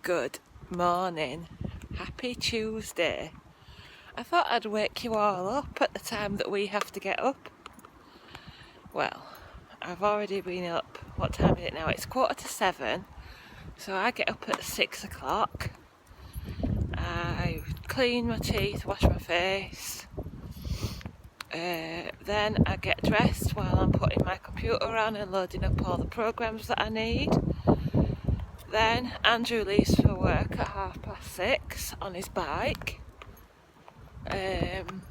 Good morning. Happy Tuesday. I thought I'd wake you all up at the time that we have to get up. Well, I've already been up. What time is it now? It's 6:45. So I get up at 6 o'clock. I clean my teeth, wash my face. Then I get dressed while I'm putting my computer on and loading up all the programs that I need. Then Andrew leaves for work at 6:30 on his bike. Then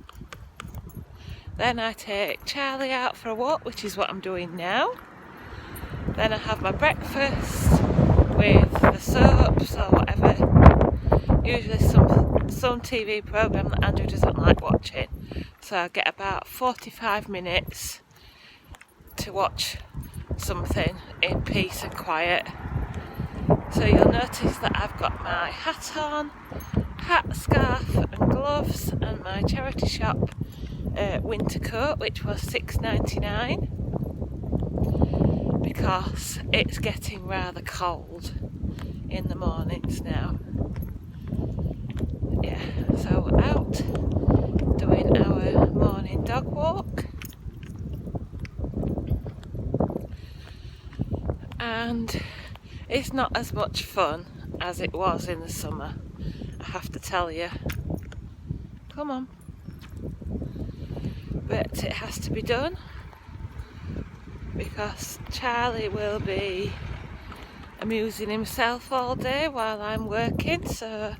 I take Charlie out for a walk, which is what I'm doing now. Then I have my breakfast with the soaps or whatever. Usually some TV programme that Andrew doesn't like watching. So I get about 45 minutes to watch something in peace and quiet. So you'll notice that I've got my hat on, hat, scarf and gloves, and my charity shop winter coat, which was $6.99, because it's getting rather cold in the mornings now. Yeah, so we're out doing our morning dog walk, and it's not as much fun as it was in the summer, I have to tell you. Come on. But it has to be done because Charlie will be amusing himself all day while I'm working, so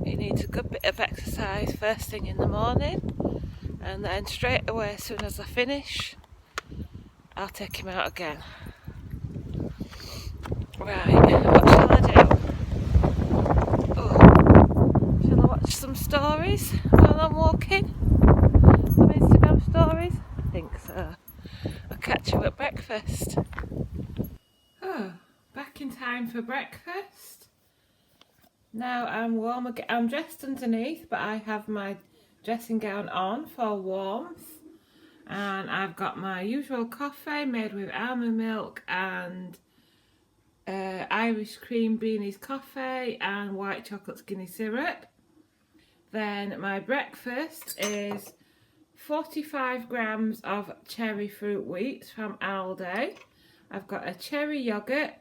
he needs a good bit of exercise first thing in the morning, and then straight away as soon as I finish I'll take him out again. Right, what shall I do? Shall I watch some stories while I'm walking? Some Instagram stories? I think so. I'll catch you at breakfast. Back in time for breakfast. Now I'm warm again. I'm dressed underneath, but I have my dressing gown on for warmth. And I've got my usual coffee made with almond milk and Irish cream beanies coffee and white chocolate skinny syrup. Then my breakfast is 45 grams of cherry fruit wheats from Aldi. I've got a cherry yoghurt,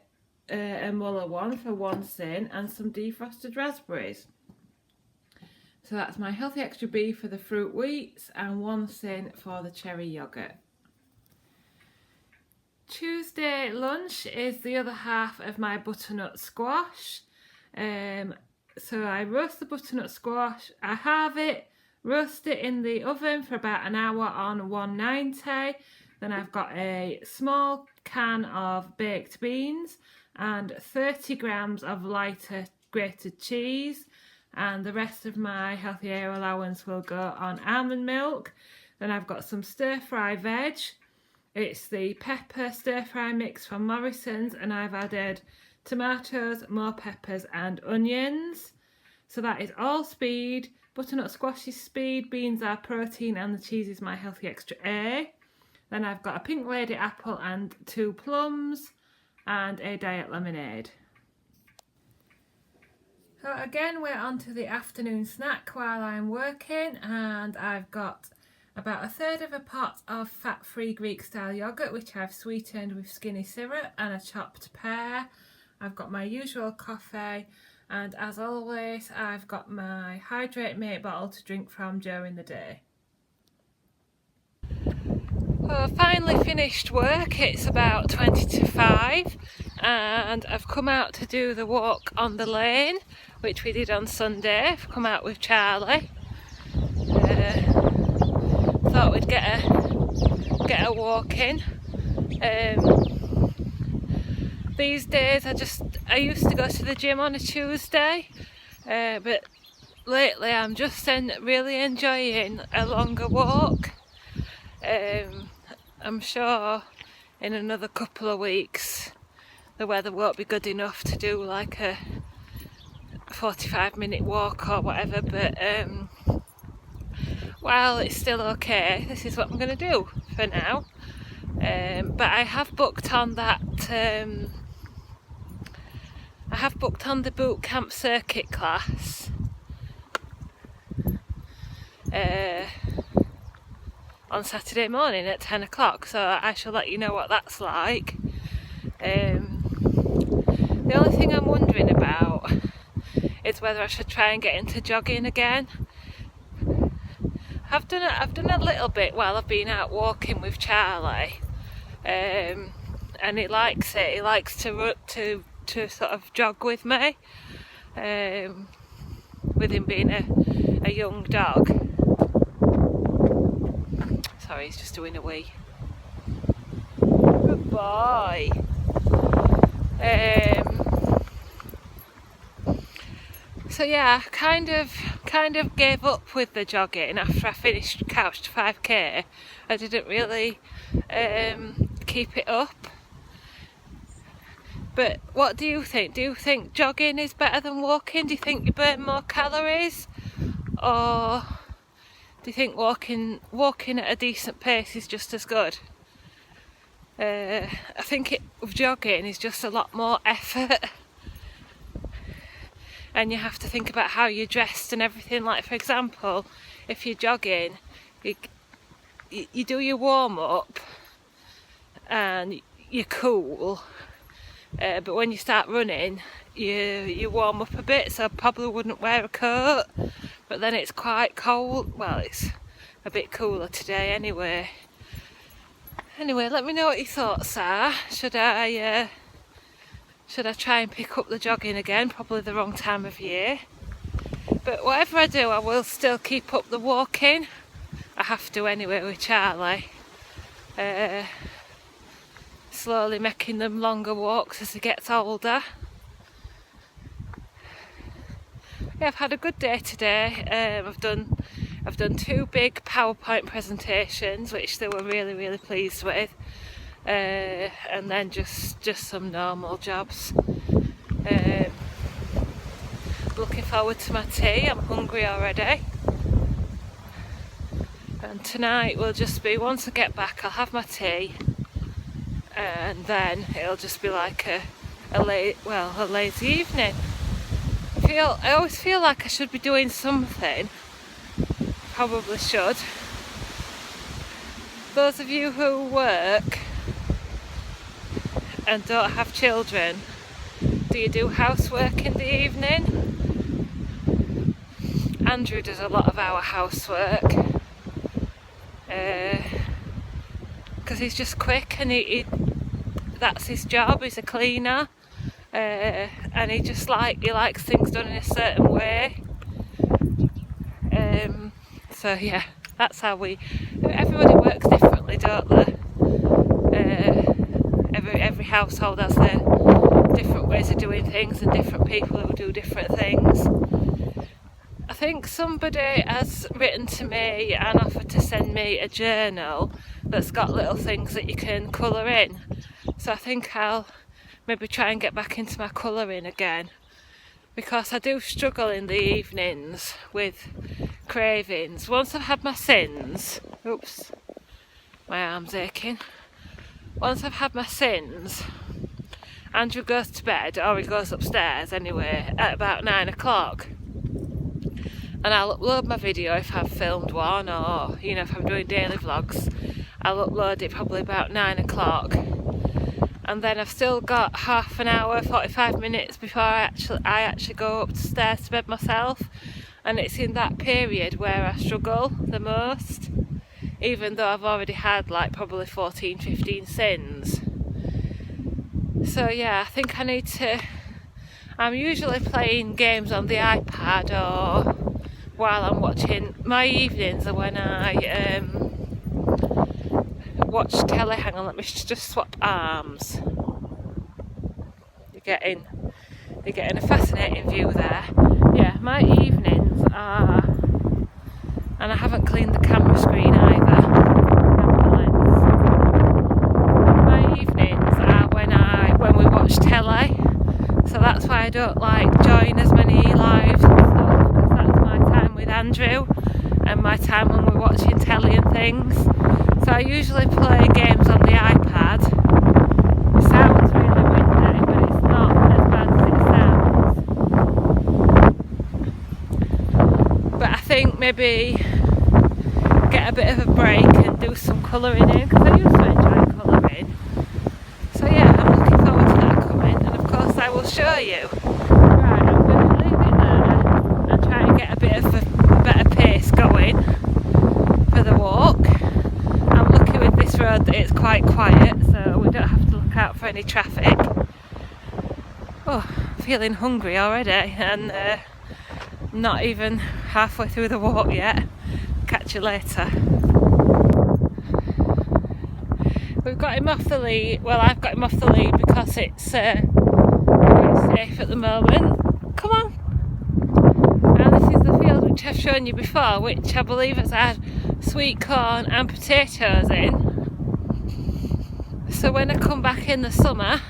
a Muller one for 1 cent, and some defrosted raspberries. So that's my healthy extra B for the fruit wheats and 1 cent for the cherry yoghurt. Tuesday lunch is the other half of my butternut squash. So I roast the butternut squash, I halve it, roast it in the oven for about an hour on 190. Then I've got a small can of baked beans and 30 grams of lighter grated cheese, and the rest of my healthy air allowance will go on almond milk. Then I've got some stir fry veg. It's the pepper stir fry mix from Morrison's, and I've added tomatoes, more peppers and onions. So that is all speed. Butternut squash is speed, beans are protein, and the cheese is my healthy extra A. Then I've got a pink lady apple and 2 plums and a diet lemonade. So again, we're on to the afternoon snack while I'm working, and I've got about 1/3 of a pot of fat-free Greek-style yoghurt, which I've sweetened with skinny syrup, and a chopped pear. I've got my usual coffee, and as always, I've got my Hydrate Mate bottle to drink from during the day. Well, I've finally finished work. It's about 20 to 5, and I've come out to do the walk on the lane, which we did on Sunday. I've come out with Charlie. Thought we'd get a walk in. These days I used to go to the gym on a Tuesday, but lately I'm just really enjoying a longer walk. I'm sure in another couple of weeks the weather won't be good enough to do like a 45-minute walk or whatever, but while it's still okay, this is what I'm going to do for now. But I have booked on that I have booked on the boot camp circuit class on Saturday morning at 10 o'clock, so I shall let you know what that's like. The only thing I'm wondering about is whether I should try and get into jogging again. I've done a little bit while I've been out walking with Charlie, and he likes it. He likes to sort of jog with me, with him being a young dog. Sorry, he's just doing a wee. Good boy. So yeah, kind of gave up with the jogging after I finished Couch to 5k. I didn't really keep it up. But what do you think? Do you think jogging is better than walking? Do you think you burn more calories? Or do you think walking at a decent pace is just as good? I think with jogging is just a lot more effort. And you have to think about how you're dressed and everything. Like, for example, if you're jogging, you do your warm-up and you're cool, but when you start running, you warm up a bit, so I probably wouldn't wear a coat, but then it's quite cold. Well, it's a bit cooler today anyway. Anyway, let me know what your thoughts are. Should I try and pick up the jogging again? Probably the wrong time of year. But whatever I do, I will still keep up the walking. I have to anyway with Charlie. Slowly making them longer walks as he gets older. Yeah, I've had a good day today. I've done 2 big PowerPoint presentations, which they were really pleased with. And then just some normal jobs. Looking forward to my tea. I'm hungry already. And tonight will just be, once I get back, I'll have my tea, and then it'll just be like a lazy evening. I always feel like I should be doing something. Probably should. Those of you who work and don't have children, do you do housework in the evening? Andrew does a lot of our housework because he's just quick, and he that's his job. He's a cleaner, and he likes things done in a certain way. So yeah, that's how everybody works differently, don't they? Every household has their different ways of doing things, and different people who do different things. I think somebody has written to me and offered to send me a journal that's got little things that you can colour in. So I think I'll maybe try and get back into my colouring again, because I do struggle in the evenings with cravings. Once I've had my sins, oops, my arm's aching. Once I've had my sins, Andrew goes to bed, or he goes upstairs anyway, at about 9 o'clock. And I'll upload my video if I've filmed one, or if I'm doing daily vlogs, I'll upload it probably about 9 o'clock. And then I've still got half an hour, 45 minutes before I actually go upstairs to bed myself. And it's in that period where I struggle the most, even though I've already had like probably 14, 15 sins. So yeah, I think I need to, I'm usually playing games on the iPad or while I'm watching, my evenings are when I watch telly. Hang on, let me just swap arms. You're getting a fascinating view there. Yeah, my evenings are, and I haven't cleaned the camera screen either. My evenings are when we watch telly, so that's why I don't like join as many lives and stuff, because that's my time with Andrew and my time when we're watching telly and things. So I usually play games on the iPad. It sounds really windy, but it's not as bad as it sounds. maybe get a bit of a break and do some colouring in, because I used to enjoy colouring. So yeah, I'm looking forward to that coming, and of course I will show you. Right, I'm going to leave it there and try and get a bit of a better pace going for the walk. I'm lucky with this road that it's quite quiet, so we don't have to look out for any traffic. Oh, I'm feeling hungry already, and not even halfway through the walk yet. Catch you later. We've got him off the lead. Well, I've got him off the lead because it's quite safe at the moment. Come on. And this is the field which I've shown you before, which I believe has had sweet corn and potatoes in. So when I come back in the summer,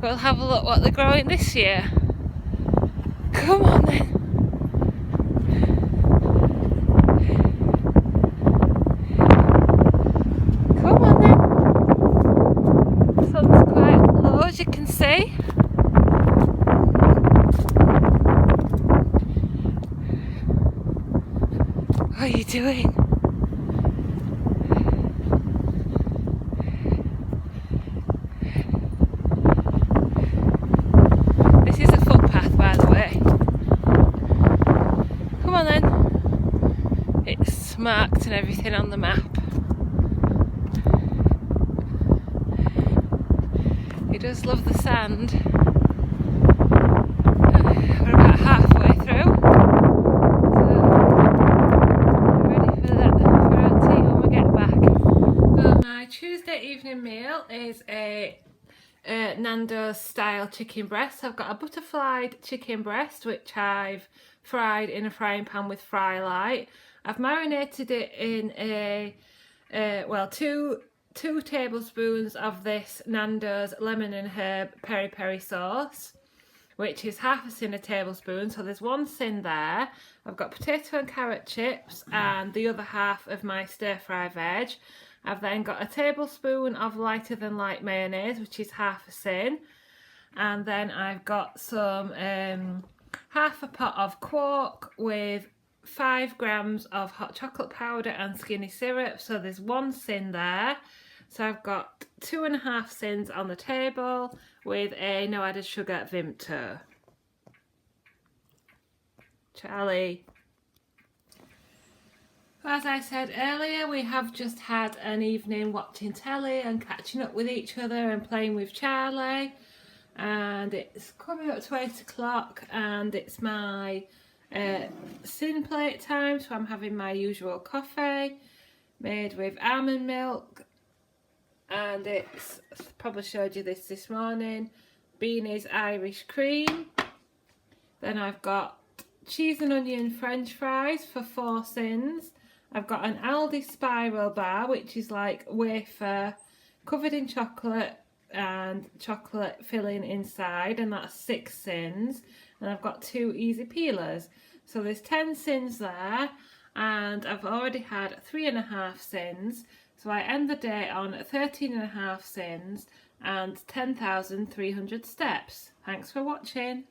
we'll have a look what they're growing this year. Come on then. Come on then. The sun's quite low, as you can see. What are you doing? This is a footpath, by the way. Come on then. It's marked and everything on the map. He does love the sand. We're about halfway through. So ready for our tea when we get back. So my Tuesday evening meal is a Nando's style chicken breast. I've got a butterflied chicken breast which I've fried in a frying pan with fry light. I've marinated it in a well, two tablespoons of this Nando's lemon and herb peri peri sauce, which is half a tablespoon, so there's 1 there. I've got potato and carrot chips and the other half of my stir fry veg. I've then got a tablespoon of lighter than light mayonnaise, which is half a and then I've got some half a pot of quark with 5 grams of hot chocolate powder and skinny syrup, so there's 1 there. So I've got 2.5 on the table with a no added sugar Vimto. Charlie. As I said earlier, we have just had an evening watching telly and catching up with each other and playing with Charlie. And it's coming up to 8 o'clock and it's my sin plate time, so I'm having my usual coffee made with almond milk, and it's, probably showed you this morning, Beanie's Irish cream. Then I've got cheese and onion french fries for 4 cents. I've got an Aldi spiral bar, which is like wafer covered in chocolate and chocolate filling inside, and that's 6 cents. And I've got 2 easy peelers, so there's 10 cents there, and I've already had 3.5 cents, so I end the day on 13.5 cents and 10,300 steps. Thanks for watching.